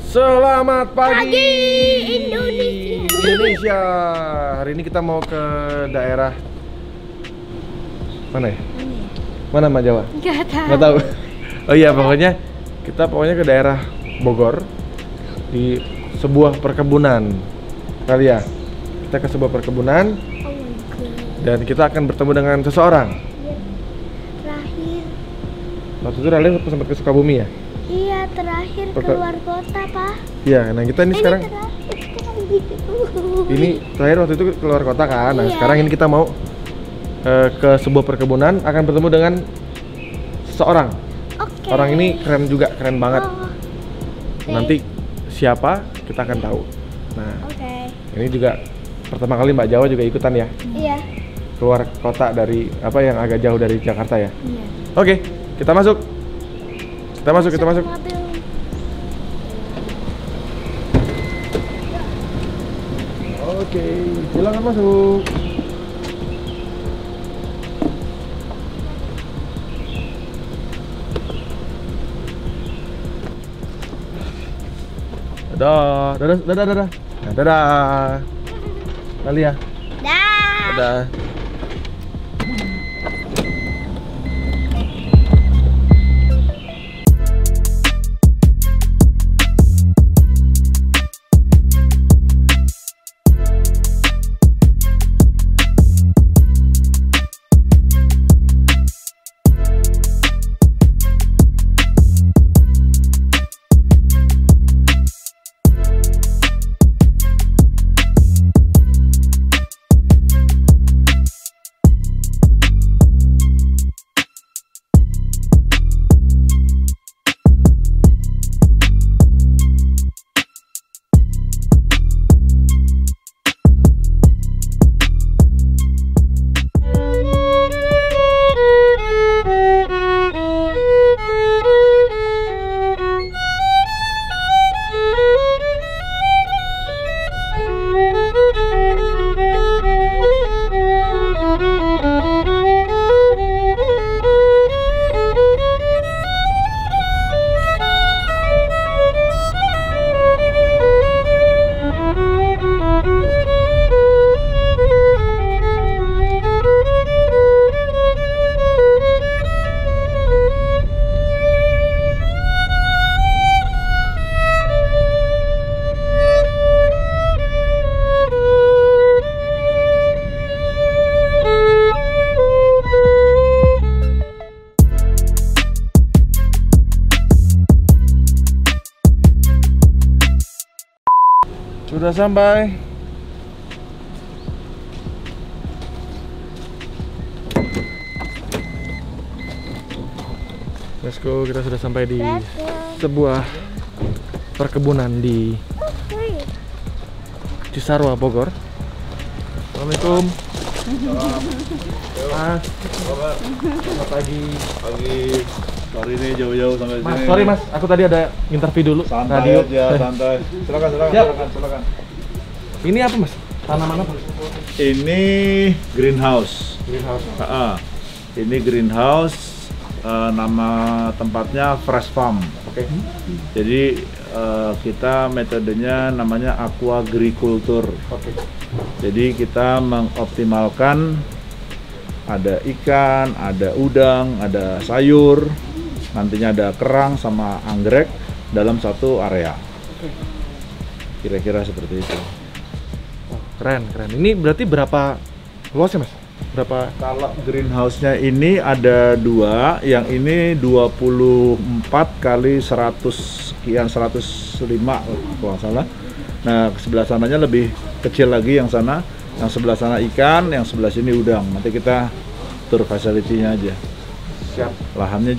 Selamat pagi Indonesia. Hari ini kita mau ke daerah mana ya? Mana Mbak Jawa? Nggak tahu. Oh iya, pokoknya kita ke daerah Bogor di sebuah perkebunan. Kali ya. Kita ke sebuah perkebunan dan kita akan bertemu dengan seseorang. Terakhir. Waktu itu Ralen sempat ke Sukabumi ya? Iya, terakhir keluar kota, Pak. Iya, nah kita ini sekarang ini terakhir waktu itu keluar kota kan. Nah, sekarang ini kita mau ke sebuah perkebunan, akan bertemu dengan seseorang. Oke. Orang ini keren juga, keren banget. Oke. Nanti siapa kita akan tahu. Nah, ini juga pertama kali Mbak Jawa juga ikutan ya? Iya. Keluar kota dari apa yang agak jauh dari Jakarta ya? Iya. Oke, kita masuk. Kita masuk. Mobil. Oke, silakan masuk. Dadah. Nah, dadah. Kali ya. Dah. Dadah. Sudah sampai. Let's go, kita sudah sampai di sebuah perkebunan di Cisarua, Bogor. Assalamualaikum. Mas, selamat pagi. Hari ini jauh-jauh sampai Mas, sini. sorry Mas, aku tadi ada interview dulu. Santai radio. aja, santai. Silakan. Ini apa Mas? Tanaman apa? Ini greenhouse. Greenhouse. Ini greenhouse. Nama tempatnya Fresh Farm. Oke. Jadi kita metodenya namanya aquagriculture. Oke. Jadi kita mengoptimalkan ada ikan, ada udang, ada sayur, nantinya ada kerang sama anggrek dalam satu area. Kira-kira seperti itu. Oh, keren. Ini berarti berapa luasnya Mas? Berapa? Kalau greenhouse-nya ini ada dua, yang ini 24 kali 100 sekian 105 kalau nggak salah. Nah, sebelah sananya lebih kecil lagi yang sana. Yang sebelah sana ikan, yang sebelah sini udang. Nanti kita tur facility-nya aja. Siap. Lahannya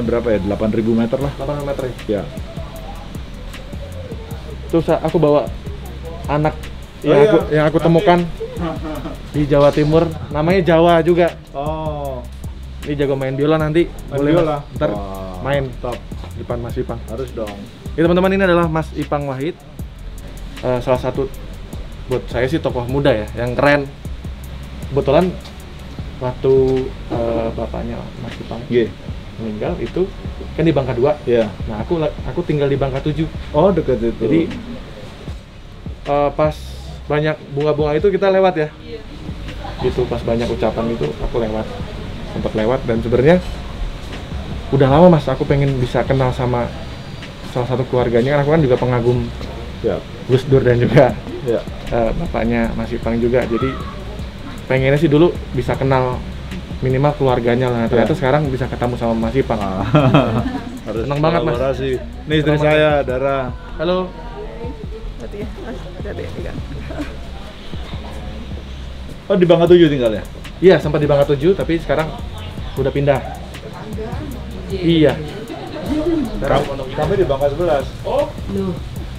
berapa ya? 8.000 meter lah. 8 meter Ya. Terus aku bawa anak yang aku temukan di Jawa Timur, namanya Jawa juga. Oh. Ini jago main biola nanti. Boleh biola. Mas? Ntar Wah. main top depan Mas Ipang. Harus dong. Ya teman-teman, ini adalah Mas Ipang Wahid. Salah satu buat saya sih tokoh muda ya, yang keren. Kebetulan waktu bapaknya Mas Ipang meninggal itu kan di Bangka 2. Iya. Nah, aku tinggal di Bangka 7. Oh, dekat itu. Jadi pas banyak bunga-bunga itu kita lewat ya. Gitu, pas banyak ucapan itu aku lewat. Sempat lewat dan sebenarnya udah lama Mas aku pengen bisa kenal sama salah satu keluarganya. Aku kan juga pengagum ya, Gus Dur dan juga ya. bapaknya Mas Ipang juga. Jadi pengennya sih dulu bisa kenal minimal keluarganya lah. Ternyata sekarang bisa ketemu sama Mas Ipang. Harus senang banget Mas. Ini istri saya, Dara. Halo. Oh, di Bangka 7 tinggalnya? Iya, sempat di Bangka 7 tapi sekarang udah pindah. Iya. Kami di Bangka 11. Oh,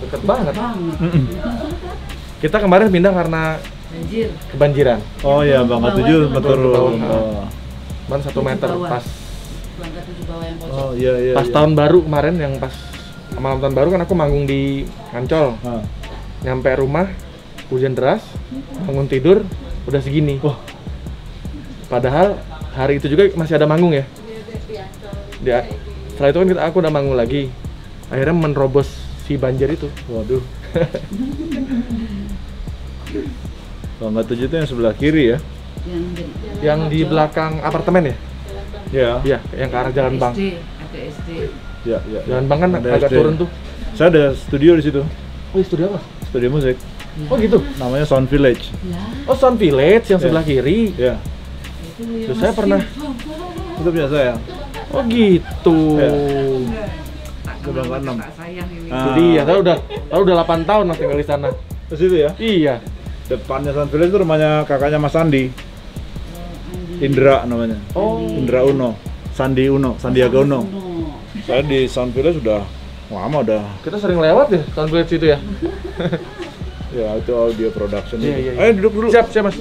deket banget. Kita kemarin pindah karena kebanjiran. Oh iya, Bangka 7 turun. Cuman 1 meter pas. Oh iya iya. Pas tahun baru kemarin yang pas malam tahun baru kan aku manggung di Ancol. Nyampe rumah hujan deras, bangun tidur udah segini. Wah. Padahal hari itu juga masih ada manggung ya. Setelah itu kan aku udah manggung lagi. Akhirnya menerobos si banjir itu. Waduh. Bangka 7 itu yang sebelah kiri ya? Yang di belakang apartemen ya? Iya. Iya, yang ke arah Jalan Bang. Ada SD. Iya, iya. Jalan Bang kan Ada agak SD. turun tuh. Saya ada studio di situ. Oh, studio apa? Studio musik. Oh gitu. Namanya Sound Village. Oh, Sound Village yang sebelah kiri. Iya. Terus saya pernah. Itu punya saya. Oh gitu. Sebelah 6. Jadi ya, saya udah 8 tahun Mas tinggal di sana. Ke situ ya? Iya. Depannya Sound Village itu rumahnya kakaknya Mas Sandi. Indra namanya. Oh. Indra Uno. Sandi Uno, Sandiaga Uno. Saya di Sound Village sudah lama udah. Kita sering lewat ya Sound Village itu ya. Ya itu audio production. Iya, itu. iya, iya. Ayo duduk dulu. Siap, Mas.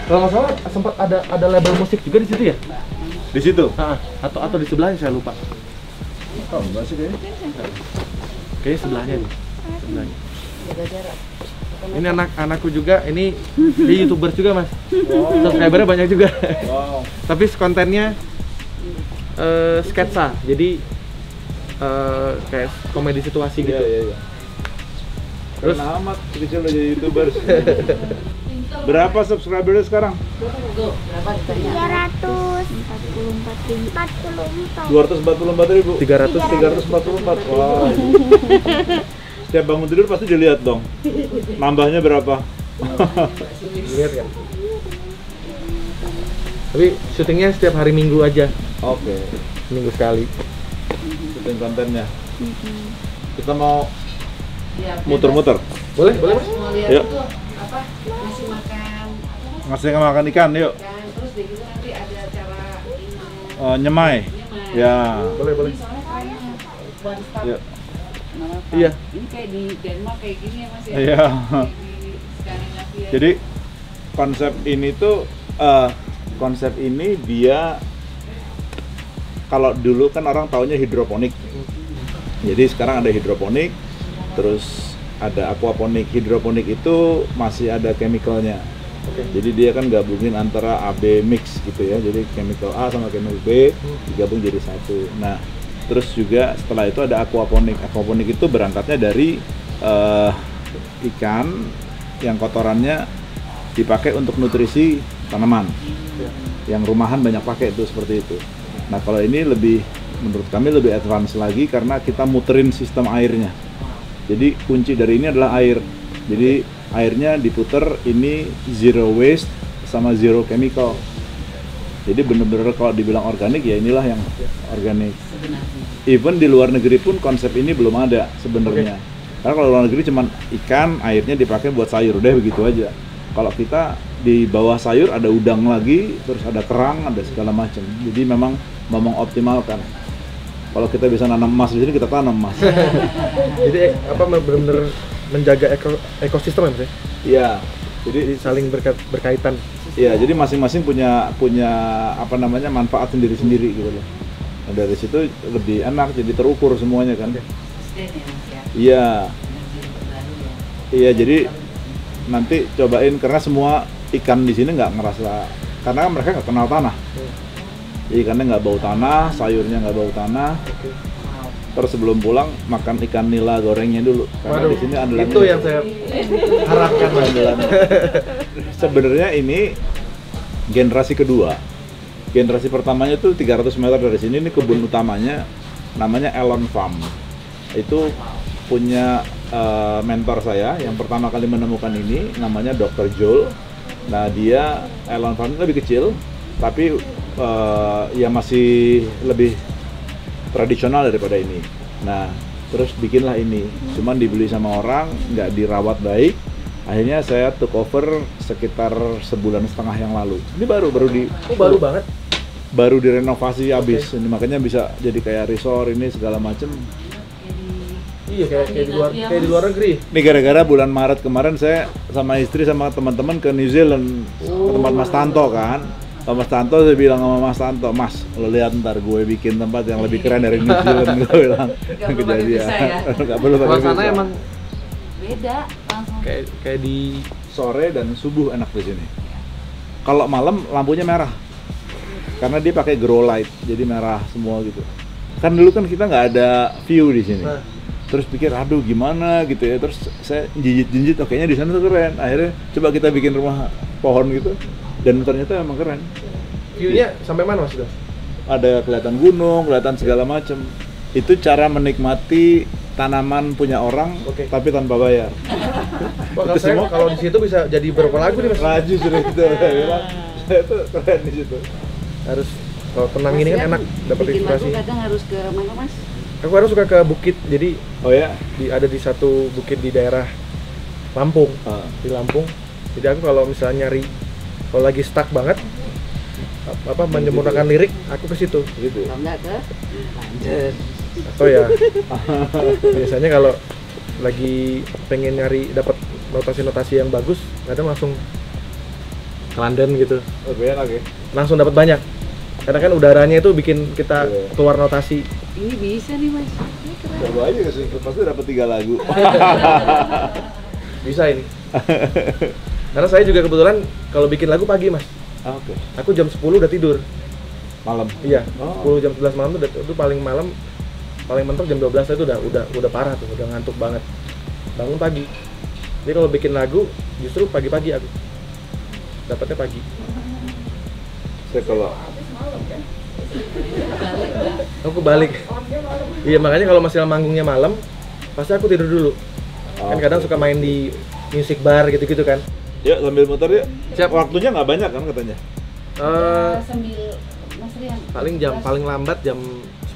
Kalau nggak salah sempat ada label musik juga di situ ya? Di situ? Atau di sebelahnya saya lupa. Oh, enggak sih kayaknya. Kayaknya sebelahnya nih. Sebelahnya. Ini anak-anakku juga, ini dia YouTubers juga Mas. Subscribernya banyak juga. Wow. Tapi kontennya sketsa, jadi kayak komedi situasi gitu. Iya, iya, iya. Terus Keren amat, kecil udah jadi YouTubers. Berapa subscribernya sekarang? 344.000. 244.000. 344. Wow. Setiap bangun tidur pasti dilihat dong. Nambahnya berapa? lihat kan. Tapi syutingnya setiap hari Minggu aja, Oke. minggu sekali. Syuting kontennya. Kita mau muter-muter. Boleh Mas? Yuk. Ngasih makan Ngasih makan ikan, yuk. kan, terus deh gitu nanti ada acara Nyemai. Ya. Boleh. one stop. Yuk. Iya. Ini kayak di Denmark kayak gini ya Mas ya? Iya. Kayak di Skandinavia. Jadi konsep ini dia, kalau dulu kan orang taunya hidroponik. Jadi sekarang ada hidroponik, terus ada aquaponik. Hidroponik itu masih ada chemicalnya. Jadi dia kan gabungin antara AB mix gitu ya. Jadi chemical A sama chemical B digabung jadi satu. Nah, terus juga setelah itu ada aquaponik. Aquaponik itu berangkatnya dari ikan yang kotorannya dipakai untuk nutrisi tanaman. Yang rumahan banyak pakai itu seperti itu. Nah, kalau ini menurut kami lebih advance lagi karena kita muterin sistem airnya. Jadi kunci dari ini adalah air. Jadi airnya diputer, ini zero waste sama zero chemical. Jadi benar-benar kalau dibilang organik ya inilah yang organik. Even di luar negeri pun konsep ini belum ada sebenarnya. Karena kalau luar negeri cuman ikan, airnya dipakai buat sayur, udah begitu aja. Kalau kita di bawah sayur ada udang lagi, terus ada kerang, ada segala macam. Jadi memang mengoptimalkan. Kalau kita bisa nanam emas di sini, kita tanam emas. Jadi benar-benar menjaga ekosistem ya Mas ya? Iya. Jadi saling berkaitan. Iya, jadi masing-masing punya manfaat sendiri-sendiri gitu loh. Nah, dari situ lebih enak, jadi terukur semuanya kan. Sustain ya Mas ya? Iya. Energi terbaru ya. Iya, jadi nanti cobain karena semua ikan di sini nggak ngerasa, karena mereka nggak kenal tanah. Jadi ikannya nggak bau tanah, sayurnya nggak bau tanah. Terus sebelum pulang makan ikan nila gorengnya dulu. Karena di sini andalan itu yang saya harapkan andalan. Sebenarnya ini generasi kedua. Generasi pertamanya tuh 300 meter dari sini, ini kebun utamanya namanya Elon Farm. Itu punya mentor saya yang pertama kali menemukan ini, namanya Dr. Joel. Nah dia Elon Farm lebih kecil, tapi ya masih lebih tradisional daripada ini. Nah, terus bikinlah ini. Cuman dibeli sama orang, nggak dirawat baik. Akhirnya saya took over sekitar 1,5 bulan yang lalu. Ini baru baru banget. Baru direnovasi habis. Ini makanya bisa jadi kayak resort ini segala macem. Iya kayak di luar negeri. Ini gara-gara bulan Maret kemarin saya sama istri sama teman-teman ke New Zealand ke tempat Mas Tanto kan. Mas Tanto, saya bilang sama Mas Tanto, Mas, lo lihat ntar gue bikin tempat yang lebih keren dari New Zealand. Gue bilang kejadian. Nggak perlu pakai visa. Sana emang beda langsung. Kayak di Sore dan subuh enak di sini. Kalau malam lampunya merah, karena dia pakai grow light, jadi merah semua gitu. Kan dulu kan kita nggak ada view di sini. Terus pikir, aduh gimana gitu ya. Terus saya jinjit, oh, kayaknya di sana tuh keren. Akhirnya coba kita bikin rumah pohon gitu. Dan ternyata emang keren. View-nya sampai mana Mas? Ada kelihatan gunung, kelihatan segala macam. Itu cara menikmati tanaman punya orang, tapi tanpa bayar. Wah, kalau di situ bisa jadi berapa lagu nih Mas? Raju sudah itu, saya bilang, saya tuh keren di situ. Harus kalau tenang ini kan enak, dapat Bikin inspirasi. lagu kadang harus ke mana Mas? Aku harus suka ke bukit, jadi Oh ya? ada di satu bukit di daerah Lampung, di Lampung. Jadi aku kalau misalnya kalau lagi stuck banget, menyempurnakan lirik, aku ke situ. Gitu. Kalau enggak ke Banjar. Atau ya, biasanya kalau lagi pengen dapat notasi-notasi yang bagus, kadang langsung ke London gitu. Lebih enak ya? Langsung dapat banyak. Karena kan udaranya itu bikin kita keluar notasi. Ini bisa nih Mas. Ini keren. Coba aja ke sini, pasti dapat 3 lagu. Bisa ini. Karena saya juga kebetulan kalau bikin lagu pagi Mas. Oke. Aku jam 10 udah tidur. Malam. Iya. 10 jam 11 malam itu paling malam, paling mentok jam 12 itu udah parah tuh, udah ngantuk banget. Bangun pagi. Jadi kalau bikin lagu justru pagi-pagi aku. Dapatnya pagi. Saya kalau Aku balik. Iya, makanya kalau masih manggungnya malam, pasti aku tidur dulu. Kan kadang suka main di music bar gitu-gitu kan. ya sambil muter ya. Siap. Waktunya nggak banyak kan katanya? Sambil Mas Rian. Paling lambat jam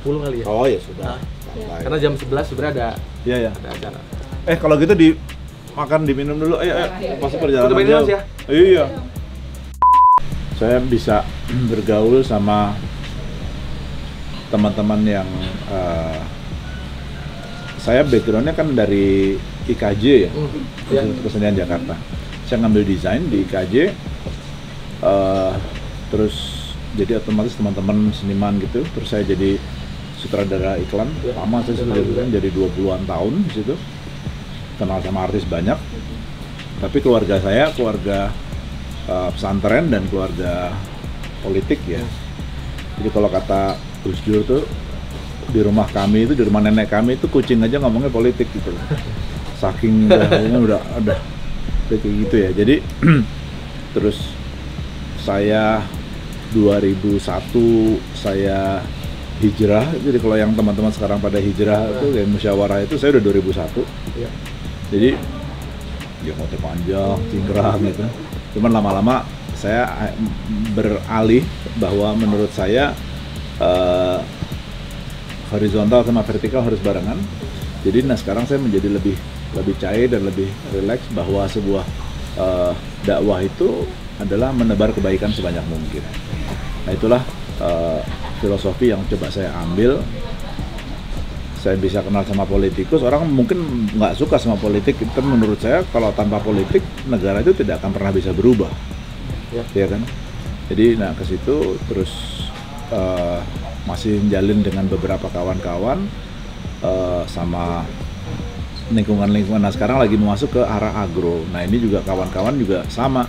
10 kali ya. Oh ya sudah. Santai. Karena jam 11 sebenarnya ada Iya ya. acara. Kalau gitu makan diminum dulu. Ayo. Pasti perjalanan Tutup ini, jauh. Mas, ya? Iya. Saya bisa bergaul sama teman-teman yang saya backgroundnya kan dari IKJ ya, Kesenian Jakarta. Saya ngambil desain di IKJ, terus jadi otomatis teman-teman seniman gitu. Terus saya jadi sutradara iklan, lama saya sudah jadi 20-an tahun di situ. Kenal sama artis banyak. Tapi keluarga saya keluarga pesantren dan keluarga politik ya. Jadi kalau kata Gus Dur tuh di rumah kami itu, di rumah nenek kami itu kucing aja ngomongnya politik gitu. Saking udah kayak gitu ya. Jadi terus saya 2001 saya hijrah. Jadi kalau yang teman-teman sekarang pada hijrah itu kayak musyawarah itu saya udah 2001. Iya. Jadi ya motor panjang, cingkrang gitu. Cuman lama-lama saya beralih bahwa menurut saya horizontal sama vertikal harus barengan. Jadi sekarang saya menjadi lebih cair dan lebih rileks bahwa sebuah dakwah itu adalah menebar kebaikan sebanyak mungkin. Nah itulah filosofi yang coba saya ambil. Saya bisa kenal sama politikus, orang mungkin nggak suka sama politik, tapi menurut saya kalau tanpa politik negara itu tidak akan pernah bisa berubah, ya kan? Jadi ke situ terus masih menjalin dengan beberapa kawan-kawan sama lingkungan. Nah sekarang lagi mau masuk ke arah agro. Nah ini juga kawan-kawan juga sama,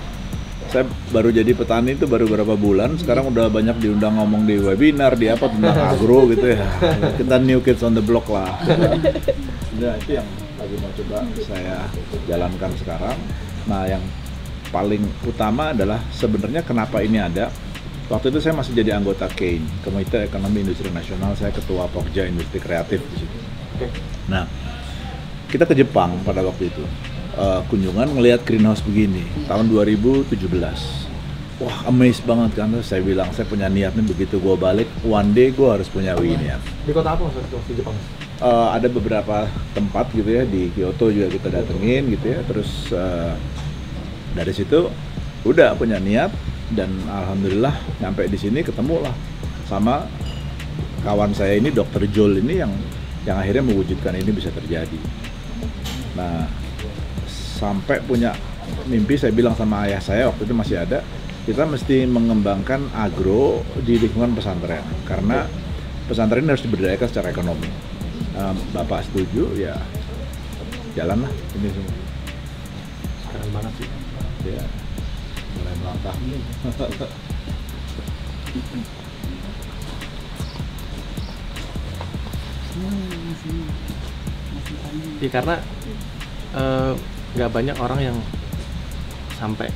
Saya baru jadi petani itu baru berapa bulan, sekarang udah banyak diundang ngomong di webinar, di apa tentang agro gitu ya. Kita new kids on the block lah. Ya, itu yang lagi mau coba saya jalankan sekarang. Nah, yang paling utama adalah sebenarnya kenapa ini ada. Waktu itu saya masih jadi anggota KEIN, Komite Ekonomi Industri Nasional, saya ketua Pokja Industri Kreatif di situ. Nah, kita ke Jepang pada waktu itu. Kunjungan ngelihat greenhouse begini tahun 2017. Wah, amazed banget kan. Saya bilang saya punya niat nih, begitu gue balik one day gue harus punya beginian. Di kota apa maksudnya di Jepang? Ada beberapa tempat gitu ya, di Kyoto juga kita datengin gitu ya. Terus dari situ udah punya niat, dan alhamdulillah nyampe di sini ketemu lah sama kawan saya ini, Dr. Joel ini yang akhirnya mewujudkan ini bisa terjadi. Nah, sampai punya mimpi, saya bilang sama ayah saya waktu itu masih ada, kita mesti mengembangkan agro di lingkungan pesantren, karena pesantren harus diberdayakan secara ekonomi. Bapak setuju, ya jalan lah ini semua. Keren banget sih. Ya, mulai melangkah. Ya karena nggak banyak orang yang sampai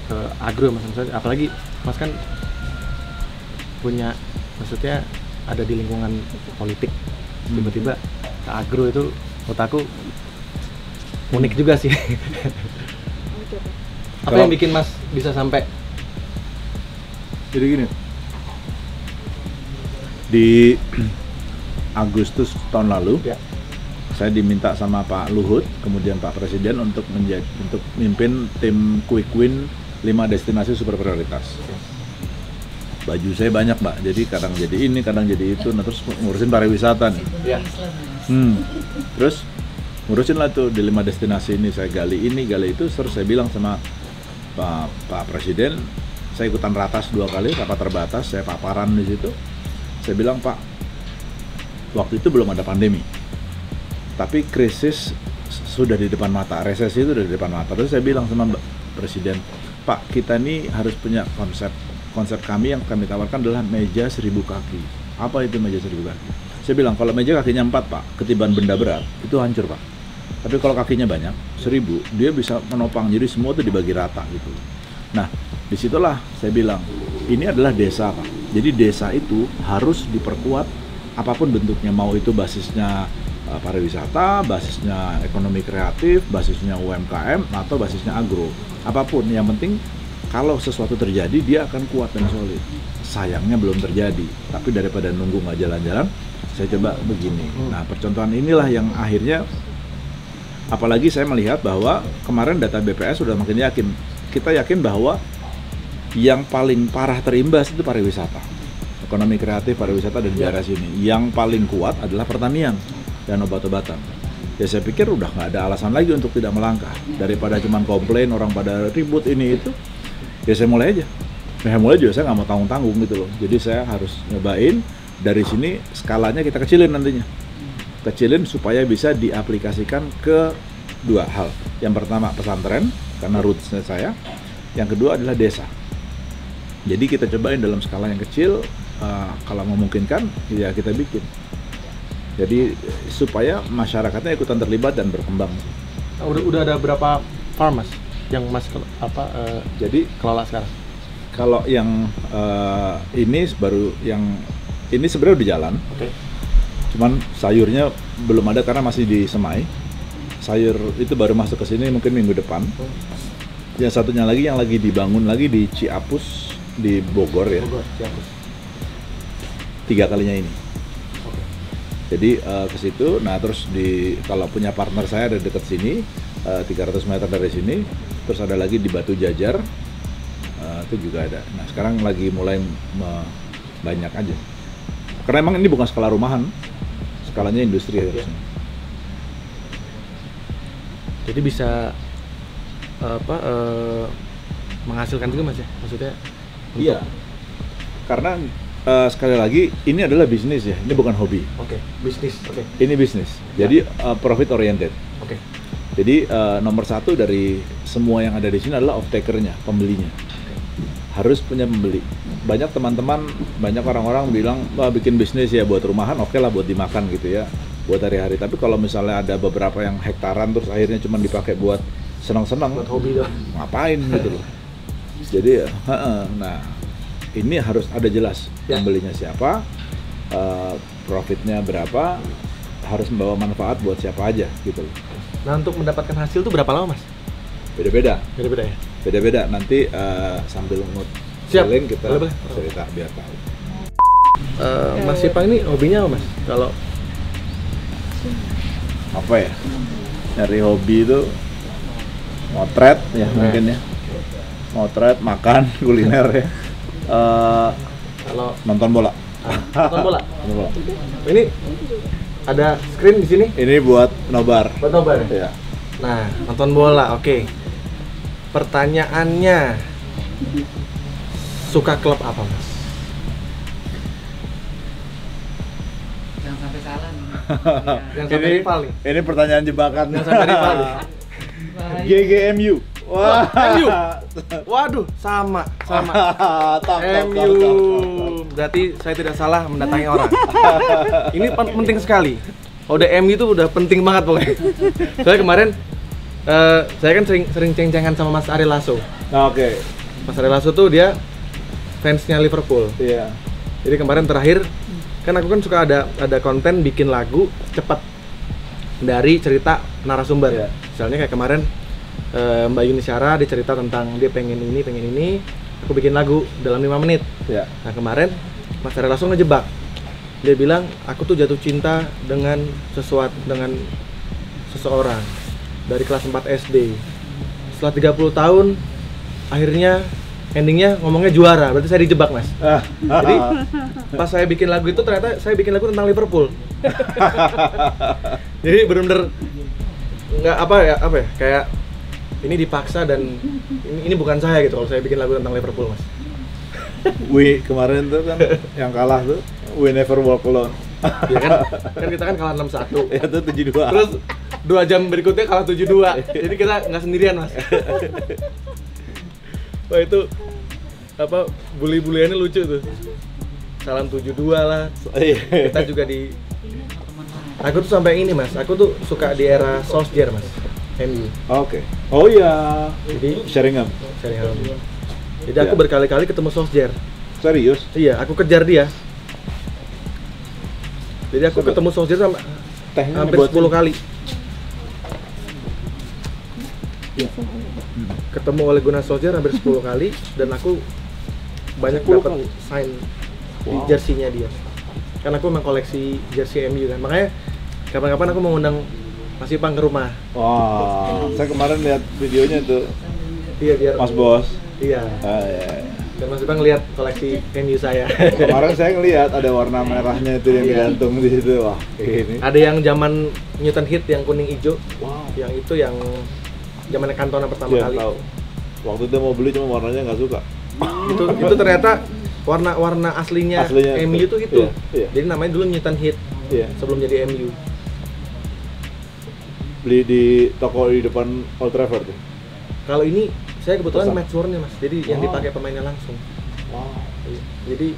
ke agro, maksudnya, apalagi Mas kan punya, maksudnya ada di lingkungan politik, tiba-tiba ke agro itu menurut aku unik juga sih. Apa yang bikin Mas bisa sampai? Jadi gini, di Agustus tahun lalu, Ya. saya diminta sama Pak Luhut, kemudian Pak Presiden untuk mimpin tim Quick Win 5 destinasi super prioritas. Baju saya banyak, Mbak, jadi kadang jadi ini, kadang jadi itu, nah terus ngurusin pariwisata nih. Ya. Terus ngurusin lah tuh di 5 destinasi ini, saya gali ini, gali itu, terus saya bilang sama Pak Presiden, saya ikutan ratas 2 kali, rapat terbatas, saya paparan di situ. Saya bilang, Pak, waktu itu belum ada pandemi, tapi krisis sudah di depan mata, resesi itu sudah di depan mata. Terus saya bilang sama Presiden, Pak, kita ini harus punya konsep kami yang kami tawarkan adalah meja 1000 kaki. Apa itu meja 1000 kaki? Saya bilang, kalau meja kakinya 4, Pak, ketiban benda berat, itu hancur, Pak. Tapi kalau kakinya banyak, 1000, dia bisa menopang, jadi semua itu dibagi rata gitu. Nah, disitulah saya bilang, ini adalah desa, Pak. Jadi desa itu harus diperkuat apapun bentuknya, mau itu basisnya pariwisata, basisnya ekonomi kreatif, basisnya UMKM, atau basisnya agro. Apapun, yang penting kalau sesuatu terjadi, dia akan kuat dan solid. Sayangnya belum terjadi, tapi daripada nunggu nggak jalan-jalan, saya coba begini. Nah, percontohan inilah yang akhirnya, apalagi saya melihat bahwa kemarin data BPS sudah makin yakin. Kita yakin bahwa yang paling parah terimbas itu pariwisata. Ekonomi kreatif, pariwisata, dan daerah sini. Yang paling kuat adalah pertanian dan obat-obatan. Ya saya pikir udah nggak ada alasan lagi untuk tidak melangkah. Daripada cuma komplain, orang pada ribut ini itu, ya saya mulai aja. Nah, mulai juga saya nggak mau tanggung-tanggung gitu loh. Jadi saya harus nyobain, dari sini skalanya kita kecilin nantinya. Kecilin supaya bisa diaplikasikan ke 2 hal. Yang pertama pesantren, karena rootsnya saya. Yang kedua adalah desa. Jadi kita cobain dalam skala yang kecil, kalau memungkinkan ya kita bikin. Jadi supaya masyarakatnya ikutan terlibat dan berkembang. Udah ada berapa farm, Mas, yang Mas Jadi kelola sekarang? kalau yang ini baru, yang ini sebenarnya udah jalan. Oke. Cuman sayurnya belum ada karena masih di Semai. Sayur itu baru masuk ke sini mungkin minggu depan. Yang satunya lagi yang lagi dibangun lagi di Ciapus di Bogor ya. Bogor, Ciapus. 3 kalinya ini. Jadi ke situ, nah terus kalau punya partner saya ada dekat sini, 300 meter dari sini, terus ada lagi di Batu Jajar, itu juga ada. Nah sekarang lagi mulai banyak aja. Karena emang ini bukan skala rumahan, skalanya industri ya. Jadi bisa menghasilkan juga, Mas, ya? Maksudnya? Iya. Karena sekali lagi ini adalah bisnis ya, ini bukan hobi. Oke, bisnis. Oke. Ini bisnis. Jadi profit oriented. Oke. Jadi nomor satu dari semua yang ada di sini adalah off-takernya, pembelinya. Harus punya pembeli. Banyak teman-teman, banyak orang-orang bilang, wah bikin bisnis ya buat rumahan, oke lah buat dimakan gitu ya, buat hari-hari. Tapi kalau misalnya ada beberapa yang hektaran terus akhirnya cuma dipakai buat senang-senang, Buat hobi doang. ngapain gitu loh. Jadi, nah ini harus ada jelas pembelinya siapa, profitnya berapa, harus membawa manfaat buat siapa aja gitu loh. Nah, untuk mendapatkan hasil tuh berapa lama, Mas? Beda-beda. Beda-beda ya? Beda-beda, nanti sambil Siap. nge-link kita Boleh. cerita biar tahu. Mas Ipang ini hobinya apa, Mas? Kalau Apa ya? Nyari hobi itu motret ya mungkin ya. Motret, makan, kuliner ya. kalau Nonton bola. nonton bola. Nonton bola. Ini ada screen di sini Ini buat nobar. buat nobar. Ya. Nah, nonton bola, oke. Pertanyaannya, suka klub apa, Mas? Jangan sampai salah nih. Yang sampai rival nih. Ini pertanyaan jebakan. Yang sampai rival nih. Bahaya. GGMU. Wah. MU. Waduh, sama. MU. Berarti saya tidak salah mendatangi orang. Ini penting sekali. Udah MU itu udah penting banget pokoknya. Soalnya kemarin saya kan sering ceng-cengan sama Mas Ari Lasso. Oke. Mas Ari Lasso tuh dia fansnya Liverpool. Iya. Jadi kemarin terakhir kan aku kan suka ada konten bikin lagu cepat dari cerita narasumber. Iya. Misalnya kayak kemarin Mbak Yuni Syara dia cerita tentang dia pengen ini, aku bikin lagu dalam 5 menit. Iya. Nah kemarin Mas Ari langsung ngejebak. Dia bilang aku tuh jatuh cinta dengan seseorang dari kelas 4 SD. Setelah 30 tahun akhirnya endingnya ngomongnya juara, berarti saya dijebak, Mas. Jadi pas saya bikin lagu itu ternyata saya bikin lagu tentang Liverpool. Jadi bener-bener nggak apa ya kayak ini dipaksa dan ini bukan saya gitu kalau saya bikin lagu tentang Liverpool, Mas. Kemarin tuh kan yang kalah tuh We Never Walk Alone. Ya kan kita kan kalah 6-1. Itu 7-2. Terus 2 jam berikutnya kalah 7-2. Jadi kita nggak sendirian, Mas. Wah itu apa bully-buliannya lucu tuh. Salam 7-2 lah. Kita juga di aku tuh sampai ini, Mas. Aku tuh suka di era Solskjaer, Mas. MU. Oke. Oh iya. Jadi Sheringham. Jadi aku berkali-kali ketemu Solskjaer. Serius? Iya, aku kejar dia. Jadi aku Coba. ketemu Solskjaer sama Tehnya hampir buat 10 kali. Ketemu oleh Gunnar Solskjaer hampir 10 kali dan aku banyak 10 dapat kali? sign di Wow. jersinya dia. Karena aku memang koleksi jersey MU kan. Makanya kapan-kapan aku mau ngundang Mas Ipang ke rumah. Wah, saya kemarin lihat videonya tuh Iya, biar Mas Bos. Iya. Iya. Dan Mas Ipang lihat koleksi MU saya. Kemarin saya ngelihat ada warna merahnya itu yang Iya. digantung di situ. Wah, ini. Ada yang zaman Newton Heat yang kuning hijau. Wow. Yang itu yang zamannya Cantona pertama Iya, kali. tahu. Waktu itu mau beli cuma warnanya nggak suka. Itu ternyata warna aslinya MU itu. itu gitu. Iya, iya. Jadi namanya dulu Newton Heat Iya. sebelum jadi MU. Beli di toko di depan Old Trafford tuh. Kalau ini saya kebetulan Pesan. match warnya, Mas. Jadi yang Wow. dipakai pemainnya langsung. Wow. Jadi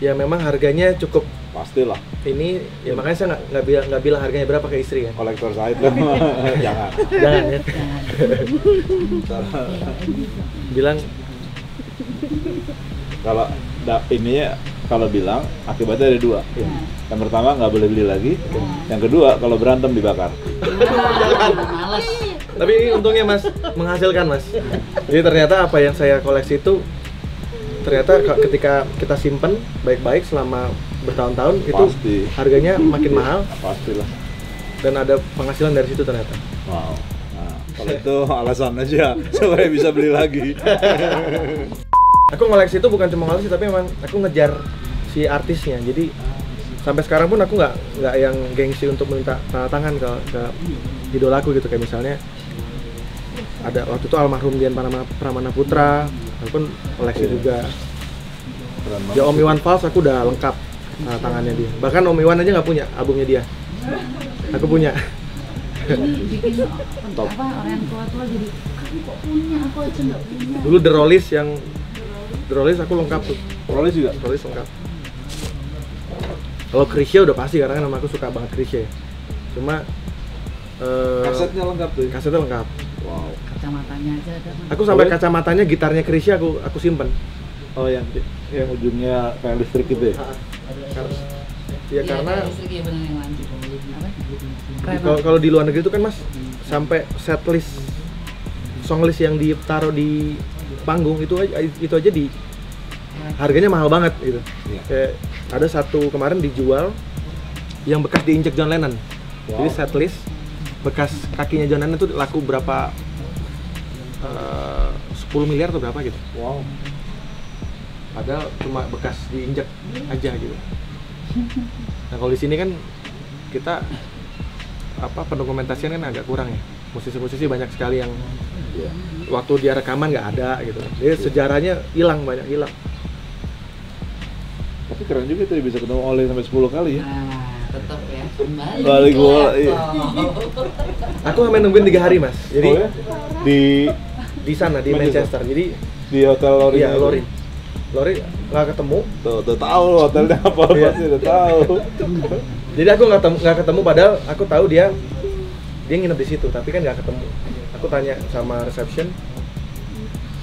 ya memang harganya cukup Pastilah. ini ya makanya saya nggak bilang harganya berapa ke istri kan. Kolektor item. Jangan. Jangan ya. Bilang Kalau ininya kalau bilang akibatnya ada 2. Yang pertama nggak boleh beli lagi. Yang kedua kalau berantem dibakar. Males. tapi ini untungnya Mas menghasilkan, Mas. Jadi ternyata apa yang saya koleksi itu ternyata ketika kita simpen baik-baik selama bertahun-tahun itu Pasti. harganya makin mahal Pastilah. dan ada penghasilan dari situ ternyata. Wow. Nah, kalau itu alasan aja supaya bisa beli lagi. Aku ngoleksi itu bukan cuma ngoleksi tapi memang aku ngejar si artisnya. Jadi sampai sekarang pun aku nggak yang gengsi untuk minta tanda tangan ke idolaku gitu, kayak misalnya ada waktu itu almarhum Dian Pramana Putra, aku pun koleksi juga. Ya Om Iwan Fals aku udah lengkap tanda tangannya dia. Bahkan Om Iwan aja nggak punya albumnya dia. Aku punya. ini bikin apa orang tua jadi kamu kok punya, aku aja nggak punya. Dulu The Rollies aku lengkap tuh. Rollies lengkap. Kalau Krisya udah pasti karena nama aku suka banget Krisya ya. Cuma Kasetnya lengkap tuh. kasetnya lengkap. Wow. Kacamatanya aja ada. Aku sampai kacamatanya, gitarnya Krisya aku simpen. Oh yang ujungnya kayak listrik gitu ya? Ya karena listrik ya benar yang lanjut. Apa? kalau di luar negeri itu kan Mas sampai setlist songlist yang ditaruh di panggung itu aja di harganya mahal banget gitu. Iya. Kayak ada satu kemarin dijual yang bekas diinjek John Lennon. Wow. Jadi setlist bekas kakinya John Lennon itu laku berapa 10 miliar atau berapa gitu. Wow. Padahal cuma bekas diinjek aja gitu. Nah kalau di sini kan kita pendokumentasian kan agak kurang ya. Musisi-musisi banyak sekali yang waktu dia rekaman nggak ada gitu. Jadi sejarahnya banyak hilang. Tapi keren juga tuh bisa ketemu Oleh sampai 10 kali ya. Nah, tetap ya. Balik bola, iya. Aku sampai nungguin 3 hari Mas. Jadi Oh ya? di sana di Manchester. Jadi Di hotel Lori. iya Lori nggak ketemu. Tuh, udah tahu loh hotelnya apa Iya. pasti udah tahu. Jadi aku nggak ketemu padahal aku tahu dia nginep di situ, tapi kan nggak ketemu. Aku tanya sama reception,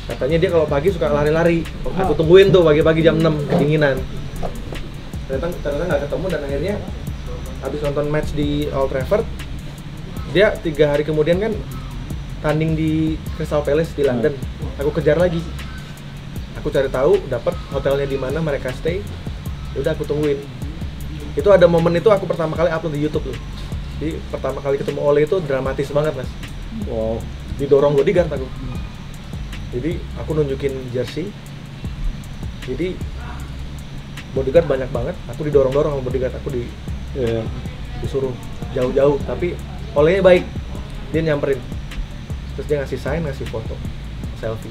katanya dia kalau pagi suka lari-lari. Aku tungguin tuh pagi-pagi jam 6 kedinginan. Ternyata nggak ketemu dan akhirnya habis nonton match di Old Trafford, dia 3 hari kemudian kan tanding di Crystal Palace di London. Aku kejar lagi. Aku cari tahu dapat hotelnya di mana mereka stay. Udah aku tungguin. Itu ada momen itu aku pertama kali upload di YouTube loh. Jadi pertama kali ketemu Ole itu dramatis banget Mas. Wow. Didorong bodyguard aku. Jadi aku nunjukin jersey. Jadi bodyguard banyak banget. Aku didorong-dorong sama bodyguard. Aku Iya. disuruh jauh-jauh. Tapi Olenya baik. Dia nyamperin. Terus dia ngasih sign, ngasih foto, selfie.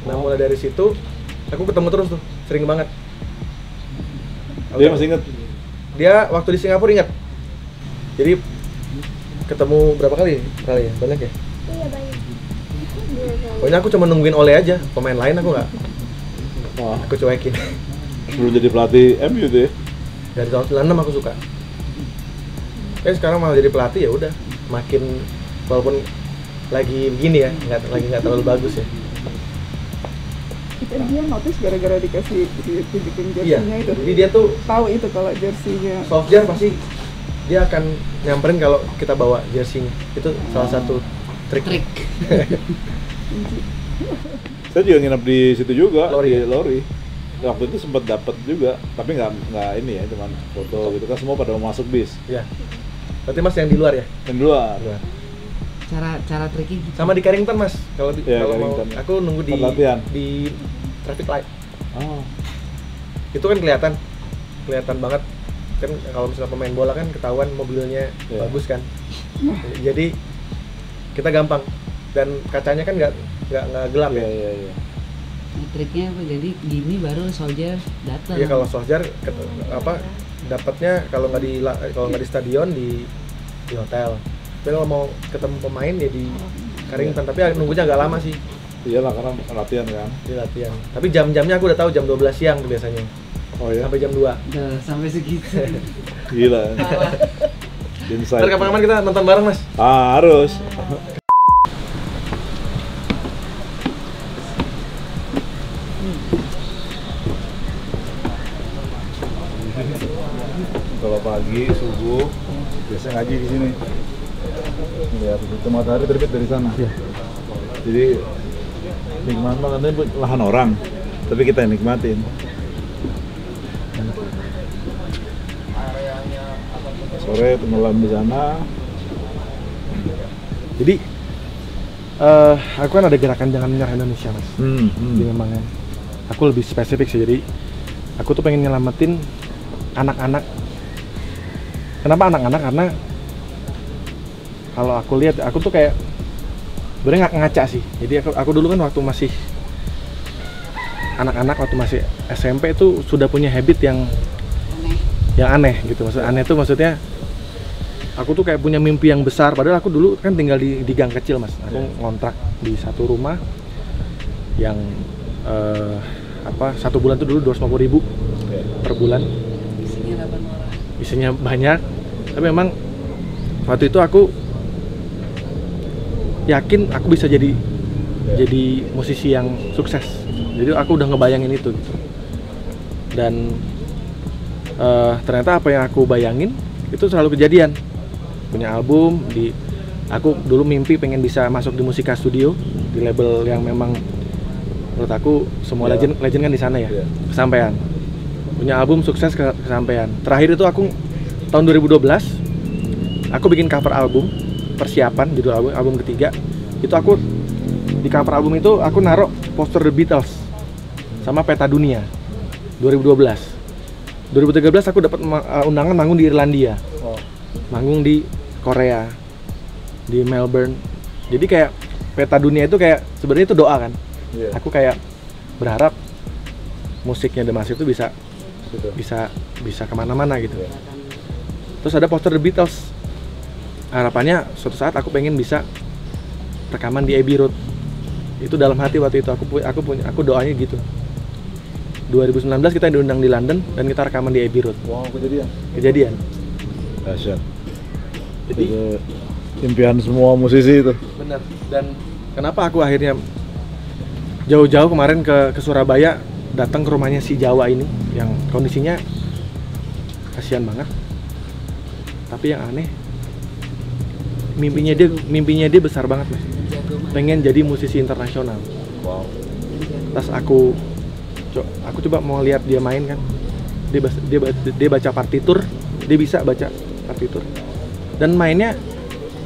Nah mulai dari situ aku ketemu terus tuh, sering banget. Dia masih inget. Dia waktu di Singapura ingat. Jadi ketemu berapa kali ya? Banyak ya? Iya banyak. Pokoknya aku cuma nungguin Ole aja, pemain lain aku nggak, Wah, aku cuekin. belum jadi pelatih MU tuh ya. Dari tahun 96 aku suka. Sekarang malah jadi pelatih ya udah, makin walaupun lagi begini ya, nggak terlalu bagus ya. Dia notice gara-gara dikasih dibikin Iya, jersinya itu. jadi dia tuh Tahu itu kalau jersinya. Solskjaer pasti dia akan nyamperin kalau kita bawa jersinya. Itu salah satu trik. Saya juga nginep di situ juga, Lori. di Lori. Waktu itu sempat dapat juga, tapi nggak ini ya, cuman foto gitu kan semua pada mau masuk bis. Ya. Berarti Mas yang di luar ya? Dan luar. Luar. Cara triknya gitu. Sama di Carrington Mas. Kalau Iya, kalau mau Carrington. aku nunggu di Latihan. di traffic light. Oh. Itu kan kelihatan banget kan kalau misalnya pemain bola kan ketahuan mobilnya Iya. bagus kan. Jadi kita gampang dan kacanya kan nggak gelap Iya, ya. iya, iya. Nah, triknya apa? Jadi gini baru Solskjaer datang. Iya kalau Solskjaer dapatnya kalau nggak di stadion di hotel. Tapi kalau mau ketemu pemain ya di Carrington, tapi nunggunya agak lama sih Iyalah karena latihan kan. di latihan. Tapi jam-jamnya aku udah tahu jam 12 siang tuh biasanya. Oh ya. Sampai jam 2. Udah sampai segitu. Gila. Insight. Ntar kapan-kapan kita nonton bareng Mas. Harus. Kalau pagi subuh biasa ngaji di sini. Lihat itu matahari terbit dari sana. Iya. Jadi nikmat banget, ini lahan orang, tapi kita yang nikmatin. Sore tenggelam di sana. Jadi aku kan ada gerakan jangan menyerah Indonesia Mas. Di Kembangan. Aku lebih spesifik sih, jadi aku tuh pengen nyelamatin anak-anak. Kenapa anak-anak? Karena kalau aku lihat, aku tuh kayak sebenarnya nggak ngaca sih. Jadi aku dulu kan waktu masih anak-anak, waktu masih SMP itu sudah punya habit yang aneh gitu. Maksudnya aneh tuh maksudnya aku tuh kayak punya mimpi yang besar. Padahal aku dulu kan tinggal di gang kecil mas. Aku ngontrak di satu rumah yang satu bulan tuh dulu 250.000 per bulan. Isinya 8 orang. Isinya banyak. Tapi memang waktu itu aku yakin aku bisa jadi musisi yang sukses. Jadi aku udah ngebayangin itu gitu. Dan ternyata apa yang aku bayangin itu selalu kejadian. Punya album, aku dulu mimpi pengen bisa masuk di Musika Studio, di label yang memang menurut aku semua legend kan di sana ya. Kesampaian. Punya album sukses kesampaian. Terakhir itu aku tahun 2012 aku bikin cover album, persiapan judul album ketiga. Itu aku di cover album itu aku naruh poster The Beatles sama Peta Dunia 2012. 2013 aku dapat undangan manggung di Irlandia, manggung di Korea, di Melbourne. Jadi kayak Peta Dunia itu kayak sebenarnya itu doa kan. Aku kayak berharap musiknya The Massive itu bisa kemana-mana gitu. Terus ada poster The Beatles. Harapannya suatu saat aku pengen bisa rekaman di Abbey Road. Itu dalam hati waktu itu aku doanya gitu. 2019 kita diundang di London dan kita rekaman di Abbey Road. Wow, Kejadian. Dahsyat. Jadi Itu impian semua musisi itu. bener. Dan kenapa aku akhirnya jauh-jauh kemarin ke Surabaya, datang ke rumahnya si Jawa ini yang kondisinya kasihan banget. Tapi yang aneh, mimpinya dia besar banget mas. Pengen jadi musisi internasional. Wow. Terus aku coba mau lihat dia main kan. Dia baca partitur, dia bisa baca partitur. Dan mainnya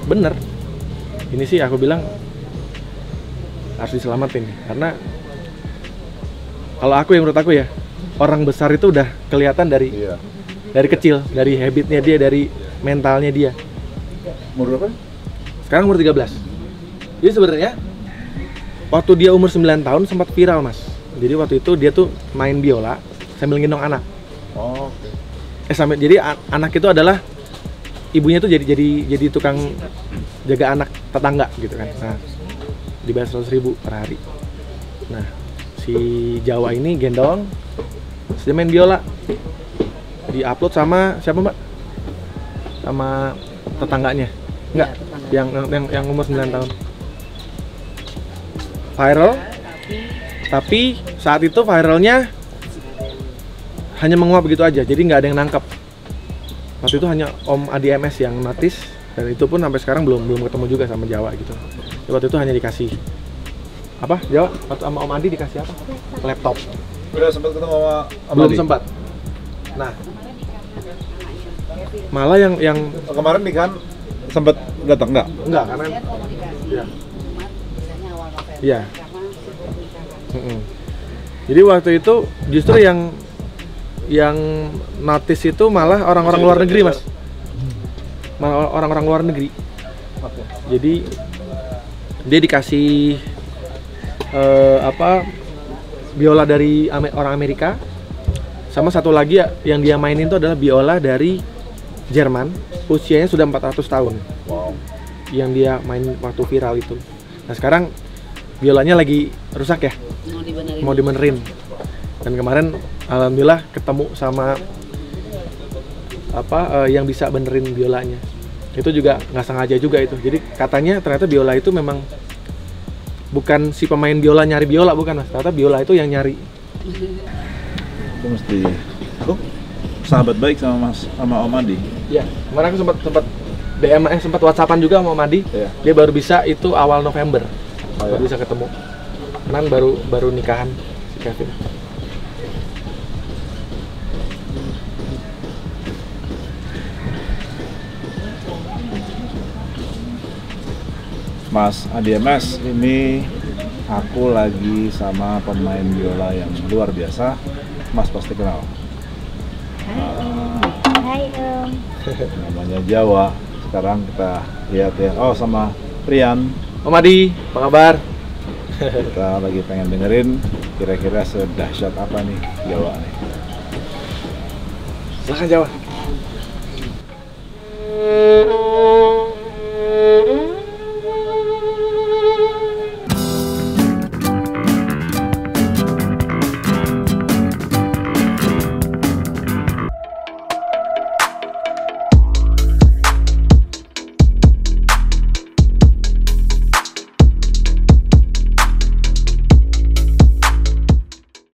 bener. Ini sih aku bilang harus diselamatin karena kalau menurut aku ya, orang besar itu udah kelihatan dari kecil, dari habitnya dia, dari mentalnya dia. Umur berapa? Sekarang umur 13. Jadi sebenarnya waktu dia umur 9 tahun sempat viral mas. Jadi waktu itu dia tuh main biola sambil gendong anak. Oh, oke. Jadi anak itu adalah ibunya tuh jadi tukang jaga anak tetangga gitu kan. Nah, dibayar 100.000 per hari. Nah, si Jawa ini gendong, terus dia main biola. Di-upload sama siapa mbak? Sama tetangganya. Enggak, yang umur 9 tahun. Viral. Tapi saat itu viralnya hanya menguap begitu aja, jadi nggak ada yang nangkep. Waktu itu hanya Om Adi MS yang notice, dan itu pun sampai sekarang belum ketemu juga sama Jawa gitu. Waktu itu hanya dikasih apa? Jawa? Waktu sama Om Adi dikasih apa? Laptop. Udah sempat ketemu sama Belum sempat. Nah, malah yang kemarin nih kan sempat datang nggak? enggak karena iya. Jadi waktu itu justru yang notice itu malah orang-orang luar negeri mas, malah orang-orang luar negeri. Jadi dia dikasih biola dari orang Amerika, sama satu lagi yang dia mainin itu adalah biola dari Jerman, usianya sudah 400 tahun. Wow. Yang dia main waktu viral itu. Nah sekarang biolanya lagi rusak ya, mau dibenerin. Dan kemarin alhamdulillah ketemu sama yang bisa benerin biolanya. Itu juga nggak sengaja juga itu. Jadi katanya ternyata biola itu memang bukan si pemain biola nyari biola, bukan mas. Ternyata biola itu yang nyari. Itu mesti sahabat baik sama Om Adi. Iya, kemarin aku sempat DM, sempat WhatsAppan juga sama Om Adi. Iya. Dia baru bisa itu awal November. Oh, baru bisa ketemu. Kan baru nikahan si Kevin. Mas Adi MS, ini aku lagi sama pemain biola yang luar biasa. Mas pasti kenal. Hai Om. Namanya Jawa. Sekarang kita lihat ya. Oh, sama Rian. Om Adi, apa kabar? Kita lagi pengen dengerin kira-kira sedahsyat apa nih Jawa nih. Silahkan Jawa. Thank you.